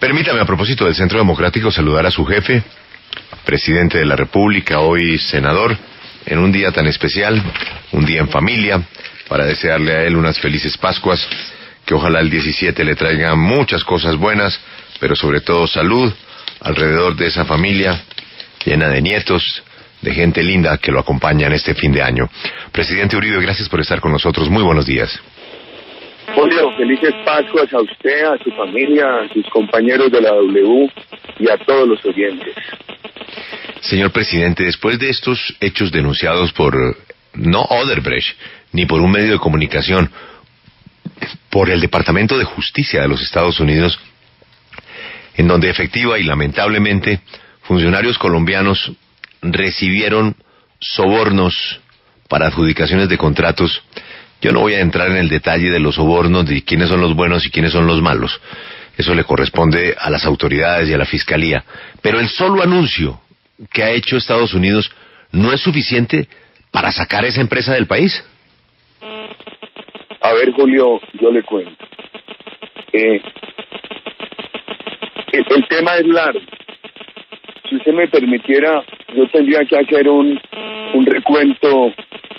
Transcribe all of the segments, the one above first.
Permítame, a propósito del Centro Democrático, saludar a su jefe, presidente de la República, hoy senador, en un día tan especial, un día en familia, para desearle a él unas felices Pascuas, que ojalá el 17 le traiga muchas cosas buenas, pero sobre todo salud, alrededor de esa familia, llena de nietos, de gente linda que lo acompaña en este fin de año. Presidente Uribe, gracias por estar con nosotros. Muy buenos días. Julio, felices Pascuas a usted, a su familia, a sus compañeros de la W y a todos los oyentes. Señor presidente, después de estos hechos denunciados por, no Odebrecht, ni por un medio de comunicación, por el Departamento de Justicia de los Estados Unidos, en donde efectiva y lamentablemente funcionarios colombianos recibieron sobornos para adjudicaciones de contratos. Yo no voy a entrar en el detalle de los sobornos, de quiénes son los buenos y quiénes son los malos. Eso le corresponde a las autoridades y a la Fiscalía. Pero el solo anuncio que ha hecho Estados Unidos no es suficiente para sacar esa empresa del país. A ver, Julio, yo le cuento. El tema es largo. Si usted me permitiera, yo tendría que hacer un recuento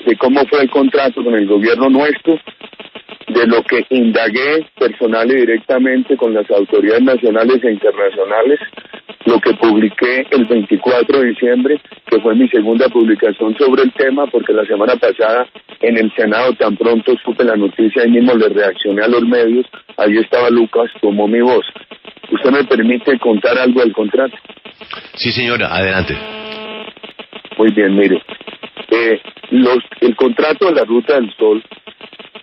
de cómo fue el contrato con el gobierno nuestro, de lo que indagué personal y directamente con las autoridades nacionales e internacionales, lo que publiqué el 24 de diciembre, que fue mi segunda publicación sobre el tema, porque la semana pasada en el Senado tan pronto supe la noticia y mismo le reaccioné a los medios, allí estaba Lucas, tomó mi voz. ¿Usted me permite contar algo del contrato? Sí, señora, adelante. Muy bien, mire. El contrato de la Ruta del Sol,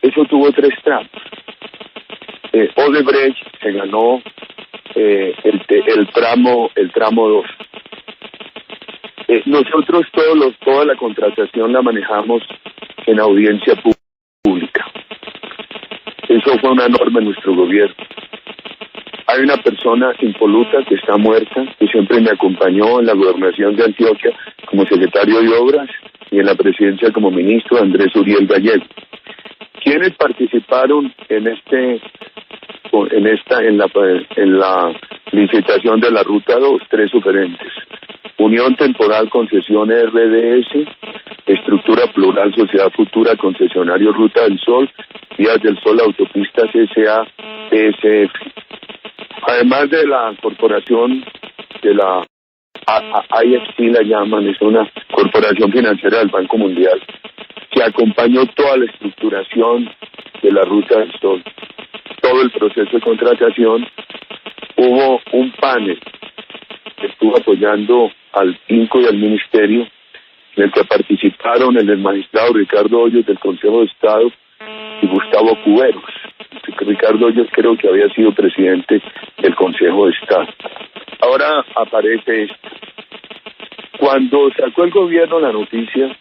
eso tuvo 3 tramos. Odebrecht se ganó el tramo 2. Nosotros toda la contratación la manejamos en audiencia pública. Eso fue una norma en nuestro gobierno. Hay una persona impoluta que está muerta, que siempre me acompañó en la gobernación de Antioquia como secretario de Obras y en la presidencia como ministro, Andrés Uriel Gallego. ¿Quiénes participaron en la licitación de la Ruta 2? 3 oferentes. Unión Temporal Concesiones RDS, Estructura Plural Sociedad Futura Concesionario Ruta del Sol, Vías del Sol Autopistas S.A. PSF. Además de la corporación de la IFC, la llaman, es una corporación financiera del Banco Mundial, que acompañó toda la estructuración de la Ruta del Sol, todo el proceso de contratación. Hubo un panel que estuvo apoyando al INCO y al Ministerio, en el que participaron el magistrado Ricardo Hoyos del Consejo de Estado y Gustavo Cuberos. Ricardo Hoyos creo que había sido presidente del Consejo de Estado. Ahora aparece esto. Cuando sacó el gobierno la noticia,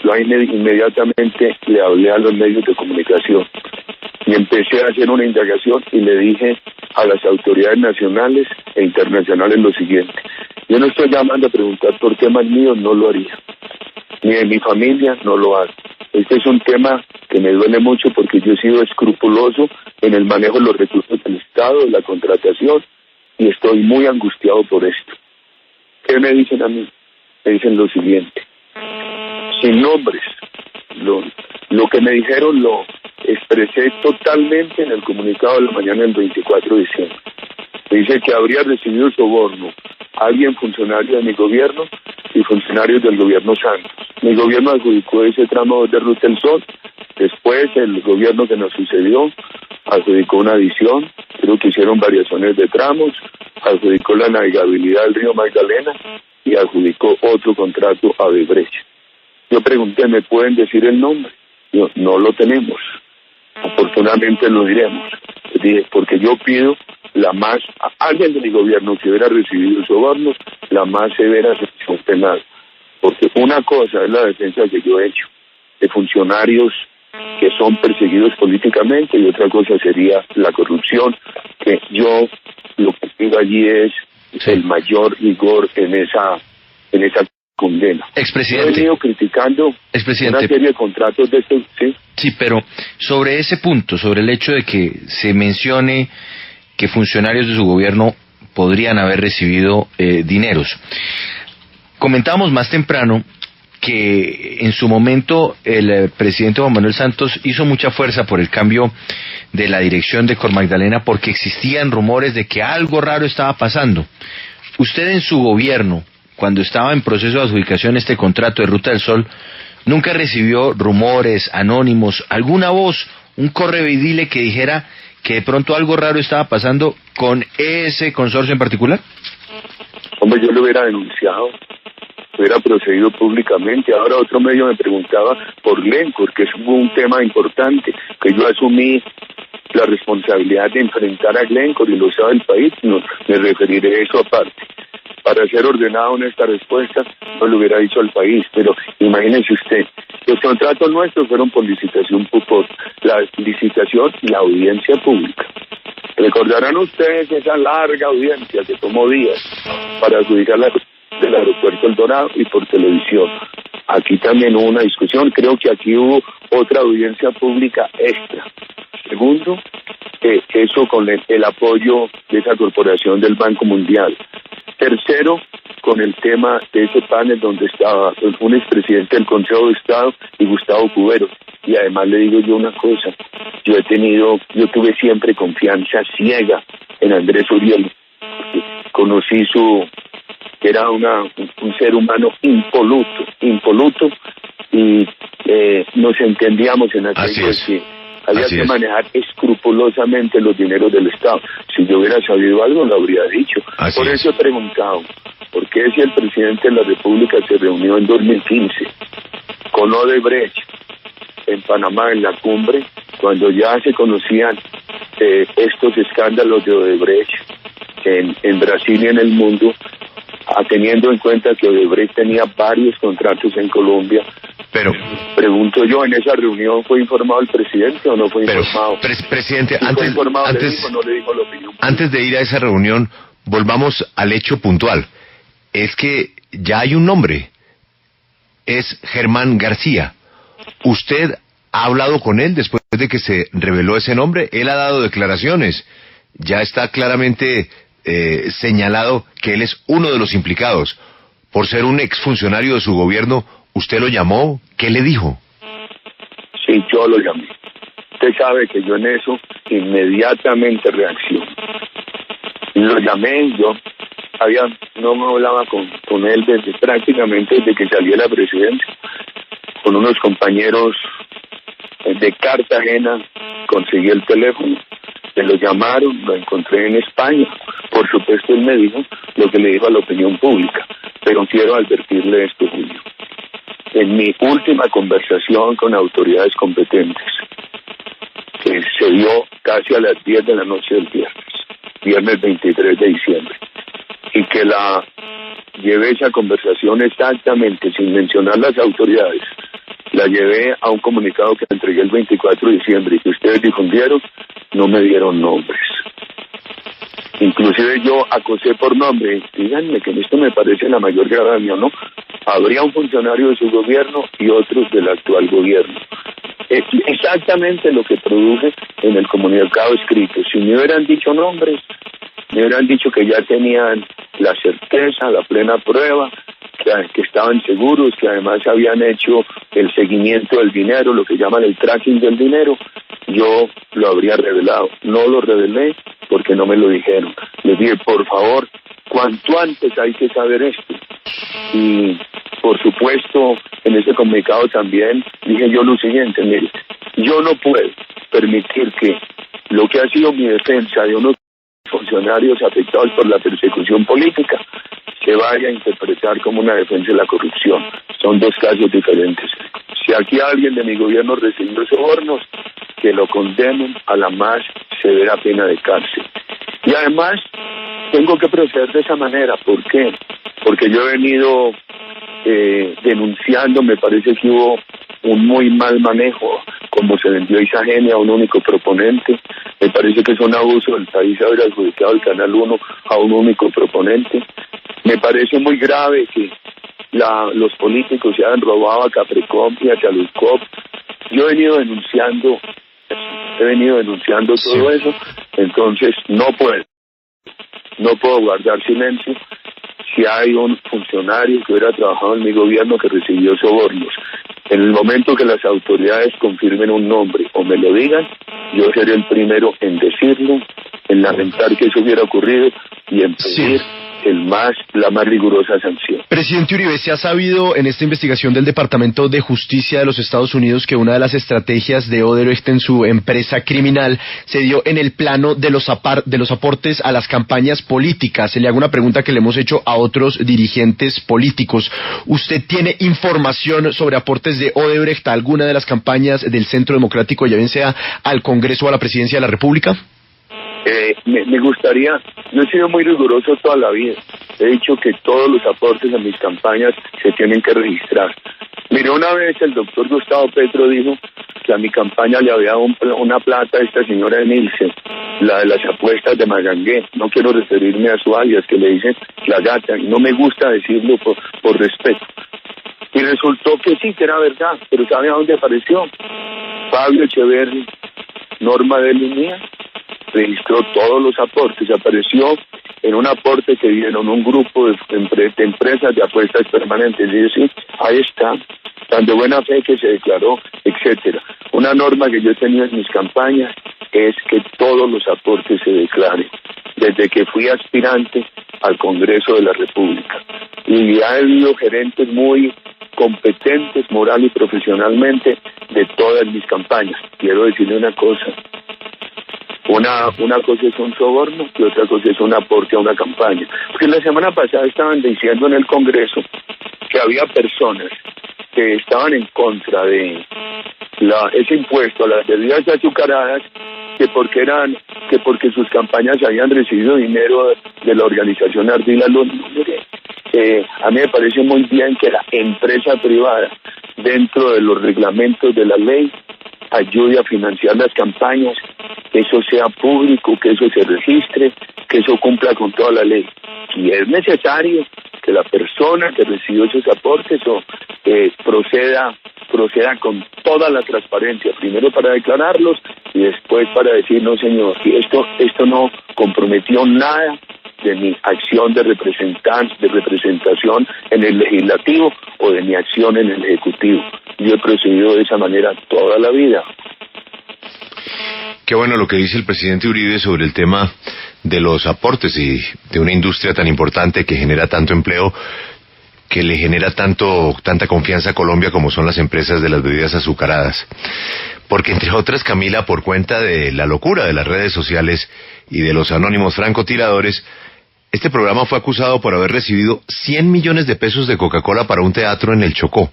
yo inmediatamente le hablé a los medios de comunicación y empecé a hacer una indagación y le dije a las autoridades nacionales e internacionales lo siguiente: yo no estoy llamando a preguntar por temas míos, no lo haría, ni de mi familia, no lo hago. Este es un tema que me duele mucho porque yo he sido escrupuloso en el manejo de los recursos del Estado, de la contratación, y estoy muy angustiado por esto. ¿Qué me dicen a mí? Me dicen lo siguiente, sin nombres. Lo que me dijeron lo expresé totalmente en el comunicado de la mañana del 24 de diciembre. Me dice que habría recibido soborno alguien funcionario de mi gobierno y funcionarios del gobierno Santos. Mi gobierno adjudicó ese tramo de Ruta del Sol. Después el gobierno que nos sucedió adjudicó una adición, creo que hicieron variaciones de tramos, adjudicó la navegabilidad del río Magdalena y adjudicó otro contrato a Odebrecht. Yo pregunté, ¿me pueden decir el nombre? Yo, no lo tenemos. Afortunadamente lo diremos. Dije, porque yo pido a alguien de mi gobierno que hubiera recibido soborno, la más severa sanción penal. Porque una cosa es la defensa que yo he hecho de funcionarios que son perseguidos políticamente y otra cosa sería la corrupción, que yo lo que pido allí es el mayor rigor en esa condena. Expresidente. He venido criticando una serie de contratos de estos, ¿sí? Sí, pero sobre ese punto, sobre el hecho de que se mencione que funcionarios de su gobierno podrían haber recibido dineros. Comentábamos más temprano que en su momento el presidente Juan Manuel Santos hizo mucha fuerza por el cambio de la dirección de Cormagdalena porque existían rumores de que algo raro estaba pasando. Usted en su gobierno, cuando estaba en proceso de adjudicación este contrato de Ruta del Sol, ¿nunca recibió rumores, anónimos, alguna voz, un correveidile que dijera que de pronto algo raro estaba pasando con ese consorcio en particular? Hombre, yo lo hubiera denunciado, hubiera procedido públicamente. Ahora otro medio me preguntaba por Glencore, que es un tema importante, que yo asumí la responsabilidad de enfrentar a Glencore y lo sabe el país, no me referiré a eso aparte. Para ser ordenado en esta respuesta, no lo hubiera dicho al país, pero imagínense usted, los contratos nuestros fueron por licitación, por la licitación y la audiencia pública. Recordarán ustedes esa larga audiencia que tomó días para adjudicar del aeropuerto El Dorado y por televisión. Aquí también hubo una discusión, creo que aquí hubo otra audiencia pública extra. Segundo, eso con el apoyo de esa corporación del Banco Mundial. Tercero, con el tema de ese panel donde estaba un expresidente del Consejo de Estado y Gustavo Cubero. Y además le digo yo una cosa, yo tuve siempre confianza ciega en Andrés Uriel. Conocí que era un ser humano impoluto y nos entendíamos en aquello que había que manejar escrupulosamente los dineros del Estado. Si yo hubiera sabido algo, lo habría dicho. Por eso he preguntado, ¿por qué si el presidente de la República se reunió en 2015 con Odebrecht en Panamá, en la cumbre, cuando ya se conocían estos escándalos de Odebrecht en Brasil y en el mundo, teniendo en cuenta que Odebrecht tenía varios contratos en Colombia? Pero pregunto yo, ¿en esa reunión fue informado el presidente o no fue informado? Presidente, antes de ir a esa reunión, volvamos al hecho puntual. Es que ya hay un nombre, es Germán García. ¿Usted ha hablado con él después de que se reveló ese nombre? Él ha dado declaraciones, ya está claramente señalado que él es uno de los implicados. Por ser un exfuncionario de su gobierno, ¿usted lo llamó? ¿Qué le dijo? Sí, yo lo llamé. Usted sabe que yo en eso inmediatamente reacciono. Lo llamé, no me hablaba con él prácticamente desde que salí de la presidencia. Con unos compañeros de Cartagena conseguí el teléfono, me lo llamaron, lo encontré en España. Por supuesto él me dijo lo que le dijo a la opinión pública, pero quiero advertirle esto, Julio. En mi última conversación con autoridades competentes, que se dio casi a las 10 de la noche del viernes 23 de diciembre, y que la llevé esa conversación exactamente, sin mencionar las autoridades, la llevé a un comunicado que entregué el 24 de diciembre y que ustedes difundieron, no me dieron nombres. Inclusive yo acosé por nombre, díganme que en esto me parece la mayor gravamen, ¿no? Habría un funcionario de su gobierno y otros del actual gobierno. Es exactamente lo que produje en el comunicado escrito. Si me hubieran dicho nombres, me hubieran dicho que ya tenían la certeza, la plena prueba, que estaban seguros, que además habían hecho el seguimiento del dinero, lo que llaman el tracking del dinero, yo lo habría revelado. No lo revelé porque no me lo dijeron. Les dije, por favor, cuanto antes hay que saber esto. Y, por supuesto, en ese comunicado también dije yo lo siguiente, mire, yo no puedo permitir que lo que ha sido mi defensa de unos funcionarios afectados por la persecución política se vaya a interpretar como una defensa de la corrupción. Son dos casos diferentes. Si aquí alguien de mi gobierno recibió sobornos, que lo condenen a la más severa pena de cárcel. Y además, tengo que proceder de esa manera. ¿Por qué? Porque yo he venido denunciando, me parece que hubo un muy mal manejo, como se vendió Isagenia a un único proponente. Me parece que es un abuso del país haber adjudicado el Canal 1 a un único proponente. Me parece muy grave que los políticos se hayan robado a Caprecom y a Chaluzcop. Yo he venido denunciando He venido denunciando todo eso, entonces no puedo guardar silencio. Si hay un funcionario que hubiera trabajado en mi gobierno que recibió sobornos, en el momento que las autoridades confirmen un nombre o me lo digan, yo seré el primero en decirlo, en lamentar que eso hubiera ocurrido y en pedir la más rigurosa sanción. Presidente Uribe, se ha sabido en esta investigación del Departamento de Justicia de los Estados Unidos que una de las estrategias de Odebrecht en su empresa criminal se dio en el plano de los aportes a las campañas políticas. Se le hago una pregunta que le hemos hecho a otros dirigentes políticos. ¿Usted tiene información sobre aportes de Odebrecht a alguna de las campañas del Centro Democrático, ya bien sea al Congreso o a la Presidencia de la República? Me gustaría, yo he sido muy riguroso toda la vida, he dicho que todos los aportes a mis campañas se tienen que registrar. Mire, una vez el doctor Gustavo Petro dijo que a mi campaña le había dado una plata a esta señora Nielsen, la de las apuestas de Magangué. No quiero referirme a su alias, que le dicen la gata, y no me gusta decirlo por respeto. Y resultó que sí, que era verdad, pero ¿sabe a dónde apareció? Fabio Echeverri, Norma de Linea, registró todos los aportes, apareció en un aporte que dieron un grupo de empresas de apuestas permanentes, y decir, ahí está, tan de buena fe que se declaró, etcétera. Una norma que yo he tenido en mis campañas es que todos los aportes se declaren, desde que fui aspirante al Congreso de la República. Y ha habido gerentes muy competentes moral y profesionalmente de todas mis campañas. Quiero decirle una cosa. Una cosa es un soborno y otra cosa es un aporte a una campaña. Porque la semana pasada estaban diciendo en el Congreso que había personas que estaban en contra de ese impuesto a las bebidas azucaradas, que porque sus campañas habían recibido dinero de la organización Ardila Luz. A mí me parece muy bien que la empresa privada, dentro de los reglamentos de la ley, ayude a financiar las campañas, que eso sea público, que eso se registre, que eso cumpla con toda la ley. Si es necesario que la persona que recibió esos aportes proceda con toda la transparencia, primero para declararlos y después para decir, no señor, esto no comprometió nada de mi acción de representación en el legislativo o de mi acción en el ejecutivo. Yo he procedido de esa manera toda la vida. Qué bueno lo que dice el presidente Uribe sobre el tema de los aportes y de una industria tan importante que genera tanto empleo, que le genera tanta confianza a Colombia como son las empresas de las bebidas azucaradas. Porque entre otras, Camila, por cuenta de la locura de las redes sociales y de los anónimos francotiradores, este programa fue acusado por haber recibido 100 millones de pesos de Coca-Cola para un teatro en el Chocó.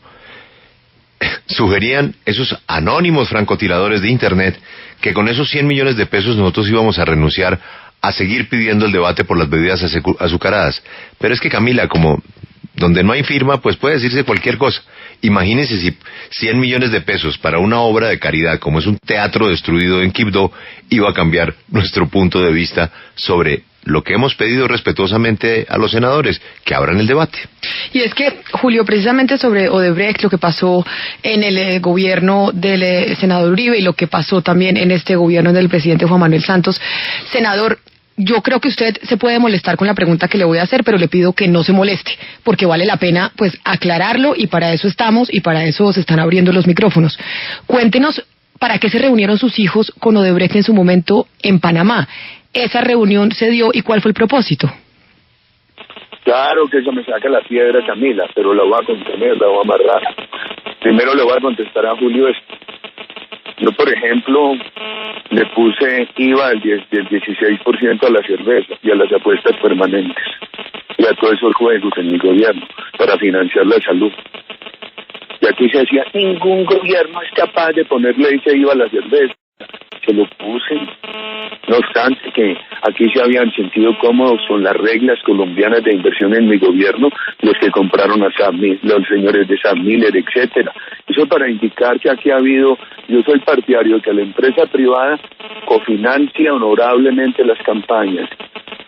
Sugerían esos anónimos francotiradores de Internet que con esos 100 millones de pesos nosotros íbamos a renunciar a seguir pidiendo el debate por las bebidas azucaradas. Pero es que, Camila, como donde no hay firma, pues puede decirse cualquier cosa. Imagínense si 100 millones de pesos para una obra de caridad, como es un teatro destruido en Quibdó, iba a cambiar nuestro punto de vista sobre lo que hemos pedido respetuosamente a los senadores, que abran el debate. Y es que, Julio, precisamente sobre Odebrecht, lo que pasó en el gobierno del senador Uribe y lo que pasó también en este gobierno del presidente Juan Manuel Santos, senador, yo creo que usted se puede molestar con la pregunta que le voy a hacer, pero le pido que no se moleste, porque vale la pena pues aclararlo, y para eso estamos y para eso se están abriendo los micrófonos. Cuéntenos, ¿para qué se reunieron sus hijos con Odebrecht en su momento en Panamá? ¿Esa reunión se dio y cuál fue el propósito? Claro que eso me saca la piedra, Camila, pero la voy a contener, la voy a amarrar. Primero le voy a contestar a Julio esto. Yo, por ejemplo, le puse IVA del 16% a la cerveza y a las apuestas permanentes y a todos esos juegos en mi gobierno para financiar la salud. Y aquí se decía, ningún gobierno es capaz de ponerle ese IVA a la cerveza. Se lo puse. No obstante que aquí se habían sentido cómodos con las reglas colombianas de inversión en mi gobierno, los que compraron a los señores de Sam Miller, etcétera. Eso para indicar que aquí ha habido, yo soy partidario de que la empresa privada cofinancie honorablemente las campañas,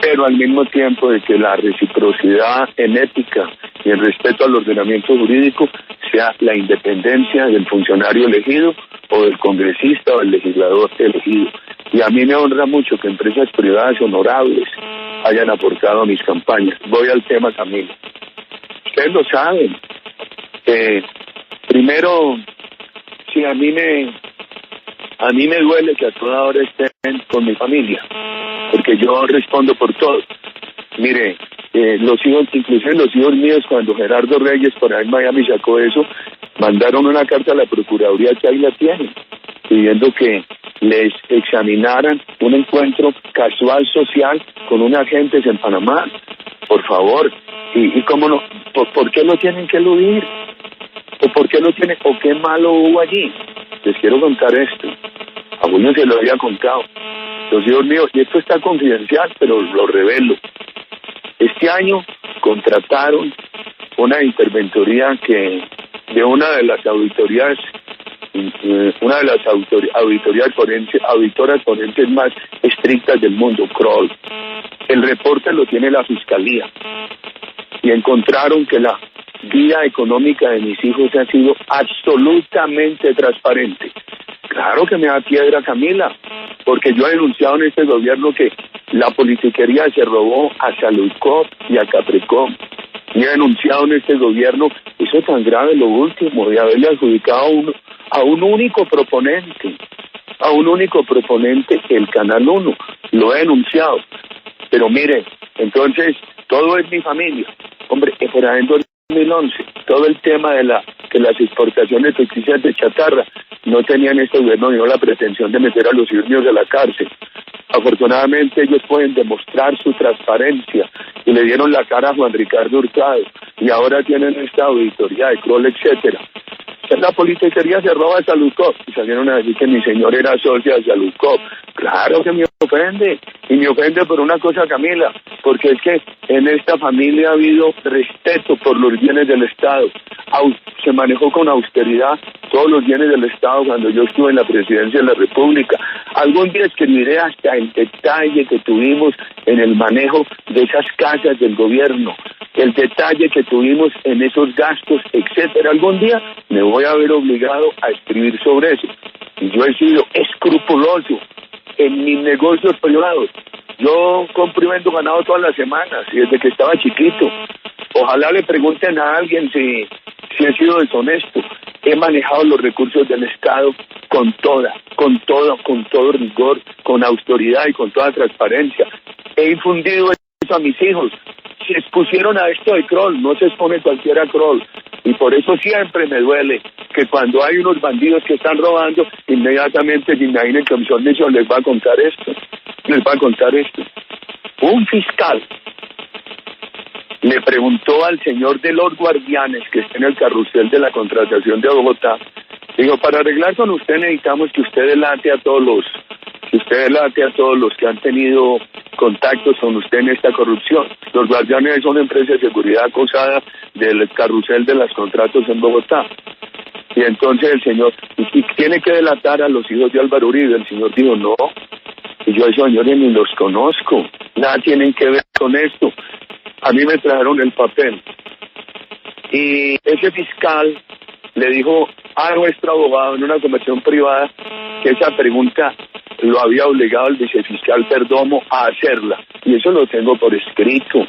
pero al mismo tiempo de que la reciprocidad en ética y en respeto al ordenamiento jurídico sea la independencia del funcionario elegido o del congresista o del legislador elegido. Y a mí me honra mucho que empresas privadas honorables hayan aportado a mis campañas. Voy al tema, Camilo. Ustedes lo saben. Primero, sí, a mí me duele que a toda hora estén con mi familia, porque yo respondo por todo. Mire, los hijos, inclusive los hijos míos, cuando Gerardo Reyes por ahí en Miami sacó eso, mandaron una carta a la Procuraduría, que ahí la tienen, pidiendo que les examinaran un encuentro casual social con unos agentes en Panamá. Por favor, y cómo no, ¿por qué lo tienen que eludir? ¿O por qué lo tienen? ¿O qué malo hubo allí? Les quiero contar esto. A Julio se lo había contado. Los hijos míos, y esto está confidencial, pero lo revelo. Este año contrataron una interventoría de una de las auditorías auditoras forenses más estrictas del mundo, Kroll. El reporte lo tiene la Fiscalía y encontraron que la vida económica de mis hijos ha sido absolutamente transparente. Claro que me da piedra, Camila, porque yo he denunciado en este gobierno que la politiquería se robó a Saludcop y a Capricom. Y he denunciado en este gobierno eso tan grave, lo último, de haberle adjudicado a un único proponente, el Canal 1. Lo he denunciado. Pero mire, entonces, todo es mi familia. Hombre, por ejemplo, en 2011, todo el tema de las exportaciones ficticias de chatarra, no tenían este gobierno ni la pretensión de meter a los hijos míos a la cárcel. Afortunadamente ellos pueden demostrar su transparencia y le dieron la cara a Juan Ricardo Hurtado y ahora tienen esta auditoría de Kroll, etcétera. La politiquería se roba a Saludcop y salieron a decir que mi señor era socio de Saludcop. Claro que me ofende, y me ofende por una cosa, Camila, porque es que en esta familia ha habido respeto por los bienes del Estado. Se manejó con austeridad todos los bienes del Estado cuando yo estuve en la presidencia de la República. Algún día escribiré hasta el detalle que tuvimos en el manejo de esas casas del gobierno, el detalle que tuvimos en esos gastos, etcétera. Algún día me voy a ver obligado a escribir sobre eso. Y yo he sido escrupuloso en mis negocios privados. Yo compro y vendo ganado todas las semanas, y desde que estaba chiquito. Ojalá le pregunten a alguien si he sido deshonesto. He manejado los recursos del Estado con todo rigor, con autoridad y con toda transparencia. He infundido eso a mis hijos. Se expusieron a esto de Kroll, no se expone cualquiera a Kroll. Y por eso siempre me duele que cuando hay unos bandidos que están robando, inmediatamente se imaginen que Comisión les va a contar esto. Un fiscal le preguntó al señor de los guardianes que está en el carrusel de la contratación de Bogotá, dijo, para arreglar con usted necesitamos que usted delate a todos los que han tenido contactos con usted en esta corrupción. Los guardianes son empresas de seguridad acusada del carrusel de los contratos en Bogotá. Y entonces el señor, y tiene que delatar a los hijos de Álvaro Uribe. El señor dijo, no. Y yo a esos señores ni los conozco. Nada tienen que ver con esto. A mí me trajeron el papel. Y ese fiscal le dijo a nuestro abogado en una conversación privada que esa pregunta lo había obligado el vicefiscal Perdomo a hacerla. Y eso lo tengo por escrito.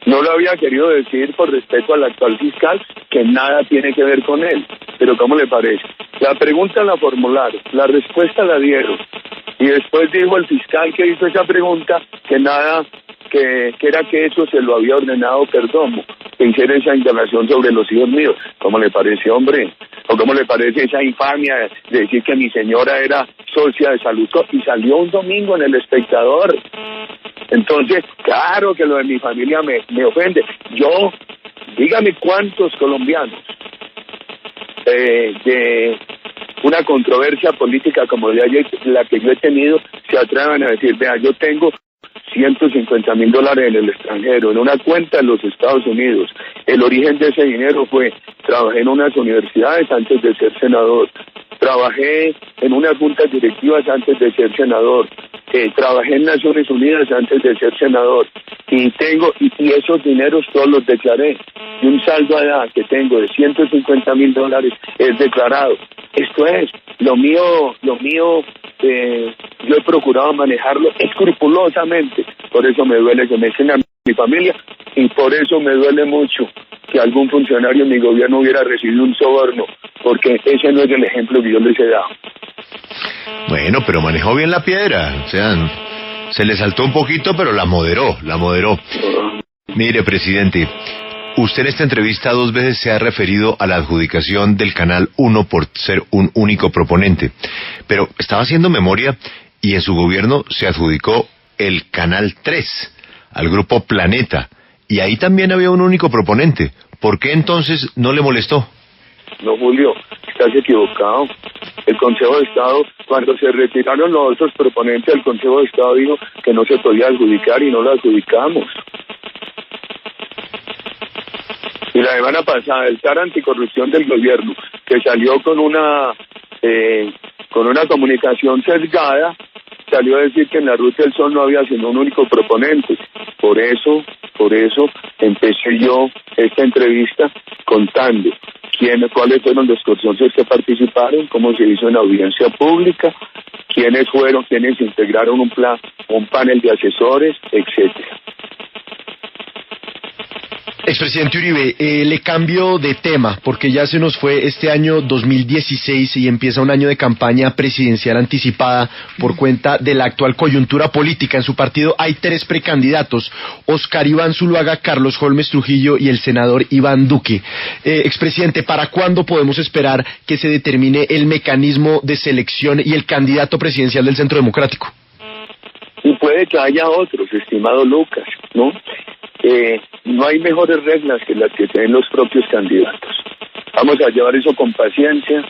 No lo había querido decir por respeto al actual fiscal, que nada tiene que ver con él. Pero ¿cómo le parece? La pregunta la formularon, la respuesta la dieron. Y después dijo el fiscal que hizo esa pregunta que nada, que era que eso se lo había ordenado Perdomo, que hiciera esa indagación sobre los hijos míos. ¿Cómo le parece, hombre? ¿O cómo le parece esa infamia de decir que mi señora era socia de Saludcop y salió un domingo en El Espectador? Entonces, claro que lo de mi familia me ofende. Yo, dígame cuántos colombianos de una controversia política como la que yo he tenido se atrevan a decir, vea, yo tengo $150,000 en el extranjero, en una cuenta en los Estados Unidos. El origen de ese dinero fue, trabajé en unas universidades antes de ser senador, trabajé en unas juntas directivas antes de ser senador, trabajé en Naciones Unidas antes de ser senador, y esos dineros todos los declaré, y un saldo allá que tengo de $150,000 es declarado. Esto es, lo mío, yo he procurado manejarlo escrupulosamente, por eso me duele que me echen a mi familia, y por eso me duele mucho que algún funcionario en mi gobierno hubiera recibido un soborno, porque ese no es el ejemplo que yo les he dado. Bueno, pero manejó bien la piedra, o sea, se le saltó un poquito, pero la moderó. Mire, presidente, usted en esta entrevista 2 veces se ha referido a la adjudicación del Canal 1 por ser un único proponente, pero estaba haciendo memoria y en su gobierno se adjudicó el Canal 3 al grupo Planeta, y ahí también había un único proponente. ¿Por qué entonces no le molestó? No, Julio, estás equivocado. El Consejo de Estado, cuando se retiraron los otros proponentes, el Consejo de Estado dijo que no se podía adjudicar y no lo adjudicamos. Y la semana pasada, el TAR anticorrupción del gobierno, que salió con una comunicación sesgada, salió a decir que en la Ruta del Sol no había sino un único proponente. Por eso empecé yo esta entrevista contando cuáles fueron los consorcios que participaron, cómo se hizo en audiencia pública, quiénes integraron un panel de asesores, etcétera. Expresidente Uribe, le cambio de tema, porque ya se nos fue este año 2016 y empieza un año de campaña presidencial anticipada por cuenta de la actual coyuntura política. En su partido hay 3 precandidatos: Oscar Iván Zuluaga, Carlos Holmes Trujillo y el senador Iván Duque. Expresidente, ¿para cuándo podemos esperar que se determine el mecanismo de selección y el candidato presidencial del Centro Democrático? Y puede que haya otros, estimado Lucas, ¿no? No hay mejores reglas que las que tienen los propios candidatos. Vamos a llevar eso con paciencia.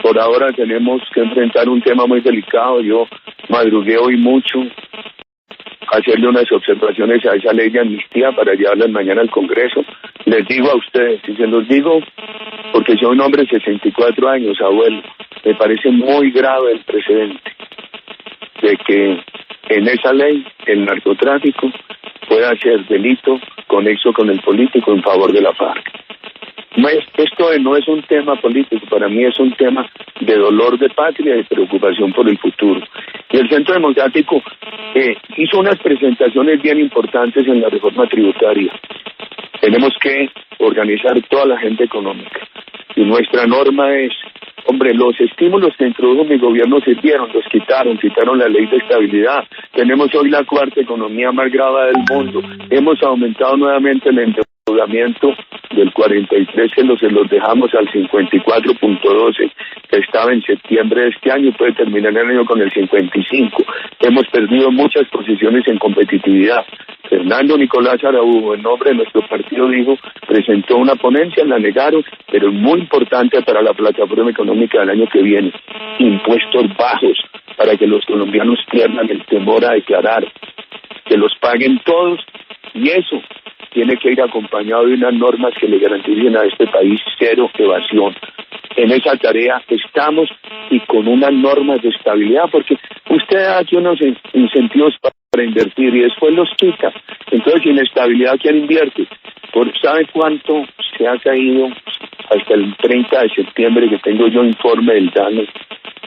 Por ahora tenemos que enfrentar un tema muy delicado. Yo madrugué hoy mucho a hacerle unas observaciones a esa ley de amnistía para llevarla mañana al Congreso. Les digo a ustedes, y se los digo porque soy un hombre de 64 años, abuelo, me parece muy grave el precedente de que en esa ley el narcotráfico pueda ser delito conexo con el político en favor de la FARC. Esto no es un tema político, para mí es un tema de dolor de patria y de preocupación por el futuro. Y el Centro Democrático hizo unas presentaciones bien importantes en la reforma tributaria. Tenemos que organizar toda la agenda económica. Y nuestra norma es, los estímulos que introdujo mi gobierno sirvieron, los quitaron la ley de estabilidad. Tenemos hoy la 4ª economía más grave del mundo. Hemos aumentado nuevamente el endeudamiento del 43, que se los dejamos al 54.12, que estaba en septiembre de este año y puede terminar el año con el 55. Hemos perdido muchas posiciones en competitividad. Fernando Nicolás Araújo, en nombre de nuestro partido, presentó una ponencia, la negaron, pero es muy importante para la plataforma económica del año que viene. Impuestos bajos, para que los colombianos pierdan el temor a declarar, que los paguen todos, y eso tiene que ir acompañado de unas normas que le garanticen a este país 0 evasión. En esa tarea estamos, y con unas normas de estabilidad, porque usted da aquí unos incentivos para invertir y después los quita. Entonces, sin estabilidad, ¿quién invierte? ¿Sabe cuánto se ha caído hasta el 30 de septiembre, que tengo yo informe del DANE,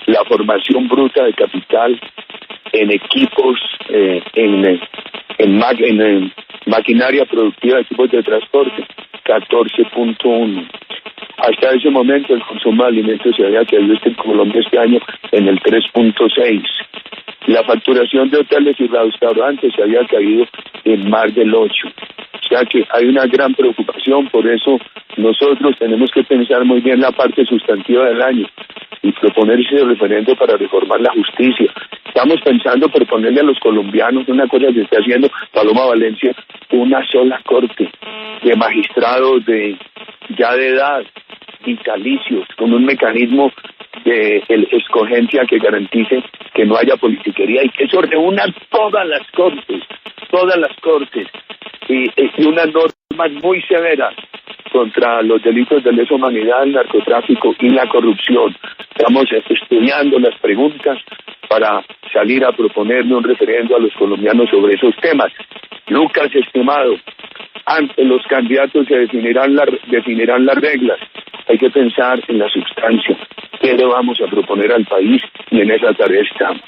la formación bruta de capital en equipos, en maquinaria productiva, equipos de transporte? 14.1. Hasta ese momento el consumo de alimentos se había caído en Colombia este año en el 3.6. La facturación de hoteles y restaurantes se había caído en más del 8. O sea que hay una gran preocupación, por eso nosotros tenemos que pensar muy bien la parte sustantiva del año y proponer ese referendo para reformar la justicia. Estamos pensando proponerle a los colombianos una cosa que está haciendo Paloma Valencia, una sola corte de magistrados de edad, vitalicios, con un mecanismo de escogencia que garantice que no haya politiquería y que eso reúna todas las cortes y unas normas muy severas contra los delitos de lesa humanidad, el narcotráfico y la corrupción. Estamos estudiando las preguntas para salir a proponerle un referendo a los colombianos sobre esos temas. Lucas, estimado, ante los candidatos se definirán las reglas. Hay que pensar en la sustancia, qué le vamos a proponer al país, y en esa tarea estamos.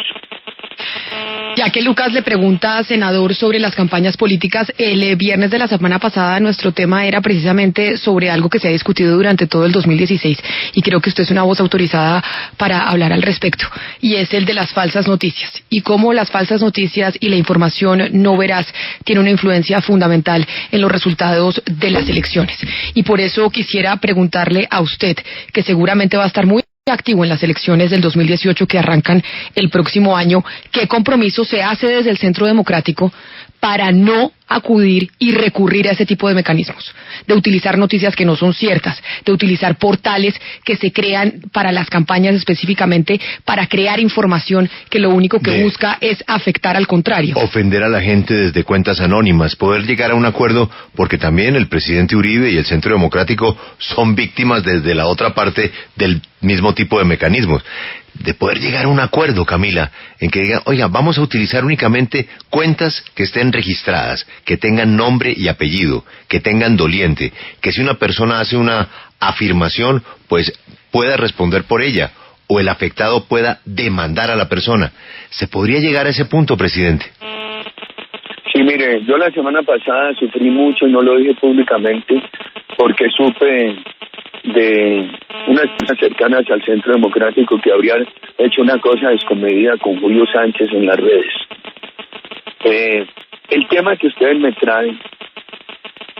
Ya que Lucas le pregunta, senador, sobre las campañas políticas, el viernes de la semana pasada nuestro tema era precisamente sobre algo que se ha discutido durante todo el 2016 y creo que usted es una voz autorizada para hablar al respecto, y es el de las falsas noticias y cómo las falsas noticias y la información no veraz tiene una influencia fundamental en los resultados de las elecciones. Y por eso quisiera preguntarle a usted, que seguramente va a estar muy activo en las elecciones del 2018 que arrancan el próximo año, ¿qué compromiso se hace desde el Centro Democrático para no acudir y recurrir a ese tipo de mecanismos, de utilizar noticias que no son ciertas, de utilizar portales que se crean para las campañas específicamente, para crear información que lo único que busca es afectar al contrario? Ofender a la gente desde cuentas anónimas, poder llegar a un acuerdo, porque también el presidente Uribe y el Centro Democrático son víctimas desde la otra parte del mismo tipo de mecanismos. De poder llegar a un acuerdo, Camila, en que digan, oiga, vamos a utilizar únicamente cuentas que estén registradas, que tengan nombre y apellido, que tengan doliente, que si una persona hace una afirmación, pues pueda responder por ella, o el afectado pueda demandar a la persona. ¿Se podría llegar a ese punto, presidente? Sí, mire, yo la semana pasada sufrí mucho y no lo dije públicamente porque supe de unas personas cercanas al Centro Democrático que habrían hecho una cosa descomedida con Julio Sánchez en las redes. El tema que ustedes me traen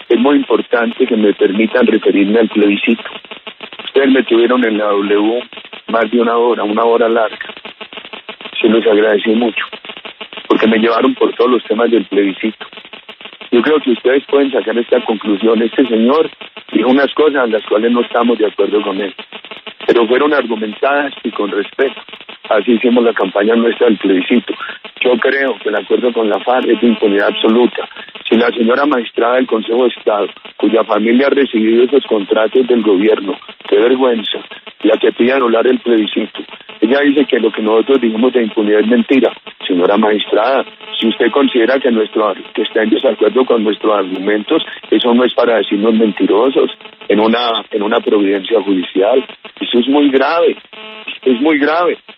es muy importante, que me permitan referirme al plebiscito. Ustedes me tuvieron en la W más de una hora larga. Se los agradecí mucho, porque me llevaron por todos los temas del plebiscito. Yo creo que ustedes pueden sacar esta conclusión. Este señor dijo unas cosas en las cuales no estamos de acuerdo con él, pero fueron argumentadas y con respeto. Así hicimos la campaña nuestra del plebiscito. Yo creo que el acuerdo con la FARC es de impunidad absoluta. Si la señora magistrada del Consejo de Estado, cuya familia ha recibido esos contratos del gobierno, qué vergüenza, la que pide anular el plebiscito, ella dice que lo que nosotros dijimos de impunidad es mentira. Señora magistrada, si usted considera que está en desacuerdo con nuestros argumentos, eso no es para decirnos mentirosos en una providencia judicial. Eso es muy grave,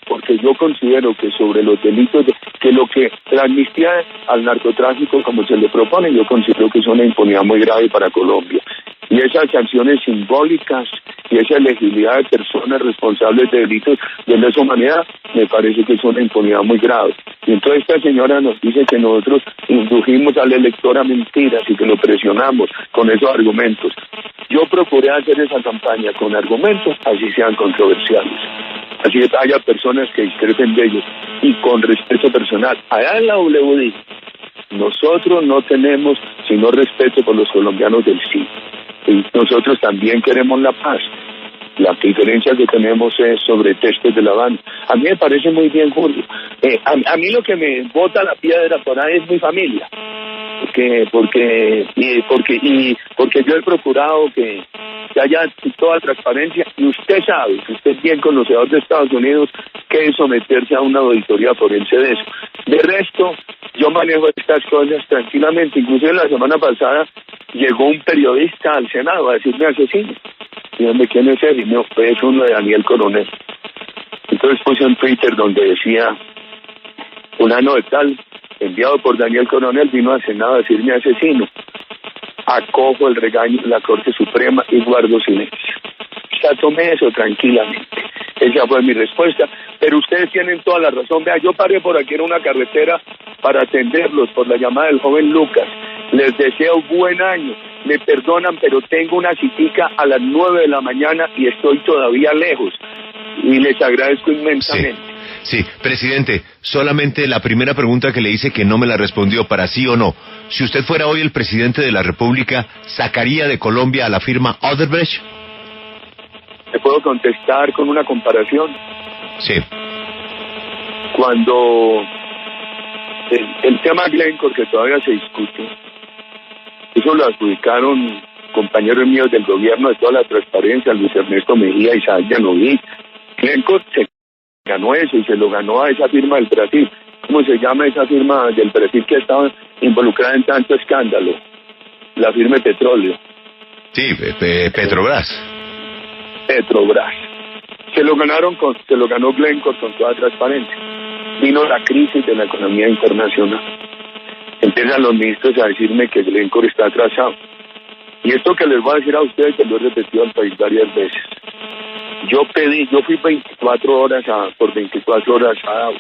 porque yo considero que sobre los delitos, que lo que la amnistía al narcotráfico, como se le propone, yo considero que es una impunidad muy grave para Colombia. Y esas sanciones simbólicas y esa elegibilidad de personas responsables de delitos de lesa humanidad, me parece que es una impunidad muy grave. Y entonces esta señora nos dice que nosotros indujimos al elector a mentiras y que lo presionamos con esos argumentos. Yo procuré hacer esa campaña con argumentos, así sean controversiales, así haya personas que discrepen de ellos, y con respeto personal. Allá en la WD, nosotros no tenemos sino respeto por los colombianos del sí. Y nosotros también queremos la paz. La diferencia que tenemos es sobre textos de La Habana. A mí me parece muy bien, Julio. A mí lo que me bota la piedra por ahí es mi familia. Porque yo he procurado que haya toda transparencia, y usted sabe, que usted es bien conocedor de Estados Unidos, que es someterse a una auditoría forense de eso. De resto, yo manejo estas cosas tranquilamente. Incluso la semana pasada llegó un periodista al Senado a decirme asesino. Dígame quién es él, y me dijo, es uno de Daniel Coronel. Entonces puse en Twitter donde decía, fulano de tal, enviado por Daniel Coronel, vino al Senado a decirme asesino. Acojo el regaño de la Corte Suprema y guardo silencio. Ya tomé eso tranquilamente. Esa fue mi respuesta. Pero ustedes tienen toda la razón. Vea, yo paré por aquí en una carretera para atenderlos por la llamada del joven Lucas. Les deseo buen año. Me perdonan, pero tengo una citica a las 9 de la mañana y estoy todavía lejos. Y les agradezco inmensamente. Sí, presidente, solamente la primera pregunta que le hice que no me la respondió, para sí o no. Si usted fuera hoy el presidente de la República, ¿sacaría de Colombia a la firma Odebrecht? ¿Me puedo contestar con una comparación? Sí. Cuando el tema Glencore, que todavía se discute, eso lo adjudicaron compañeros míos del gobierno de toda la transparencia, Luis Ernesto Mejía, Isaac Yanoví. Glencore se ganó eso y se lo ganó a esa firma del Brasil. ¿Cómo se llama esa firma del Brasil que estaba involucrada en tanto escándalo? La firma de petróleo. Sí, Petrobras. Petrobras. Se lo ganó Glencore con toda transparencia. Vino la crisis de la economía internacional. Empiezan los ministros a decirme que Glencore está atrasado. Y esto que les voy a decir a ustedes, que lo he repetido al país varias veces. Yo fui 24 horas por 24 horas a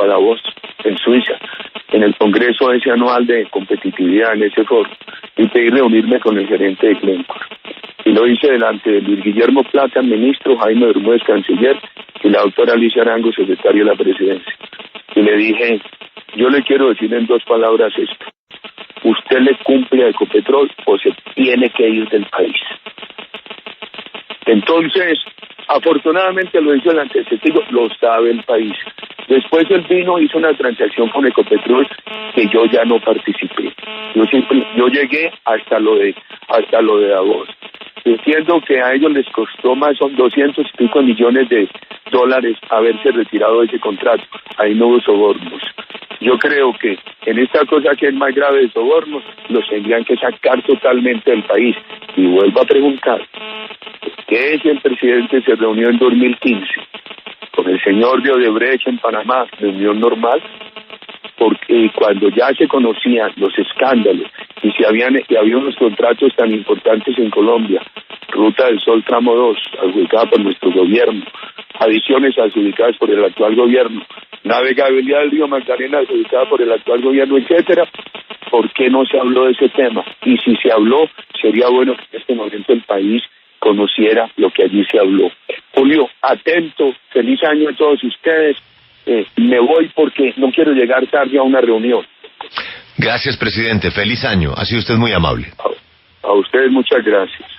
Davos, en Suiza, en el congreso ese anual de competitividad, en ese foro, y pedí reunirme con el gerente de Glencore. Y lo hice delante de Luis Guillermo Plata, ministro, Jaime Bermúdez, canciller, y la doctora Alicia Arango, secretaria de la presidencia. Y le dije, yo le quiero decir en 2 palabras esto: usted le cumple a Ecopetrol o se tiene que ir del país. Entonces, afortunadamente lo hizo el antecesivo, lo sabe el país. Después él vino, hizo una transacción con Ecopetrol que yo ya no participé. Yo llegué hasta lo de Davos. Entiendo que a ellos les costó más, son 200 y pico millones de dólares haberse retirado de ese contrato. Ahí no hubo sobornos. Yo creo que en esta cosa que es más grave de sobornos, los tendrían que sacar totalmente del país. Y vuelvo a preguntar, ¿qué es el presidente se reunió en 2015 con el señor de Odebrecht en Panamá, reunión normal? Porque cuando ya se conocían los escándalos y había unos contratos tan importantes en Colombia, Ruta del Sol Tramo 2, adjudicada por nuestro gobierno, adiciones adjudicadas por el actual gobierno, navegabilidad del río Magdalena adjudicada por el actual gobierno, etcétera, ¿por qué no se habló de ese tema? Y si se habló, sería bueno que en este momento el país conociera lo que allí se habló. Julio, atento, feliz año a todos ustedes. Me voy porque no quiero llegar tarde a una reunión. Gracias, presidente. Feliz año. Ha sido usted muy amable. A ustedes muchas gracias.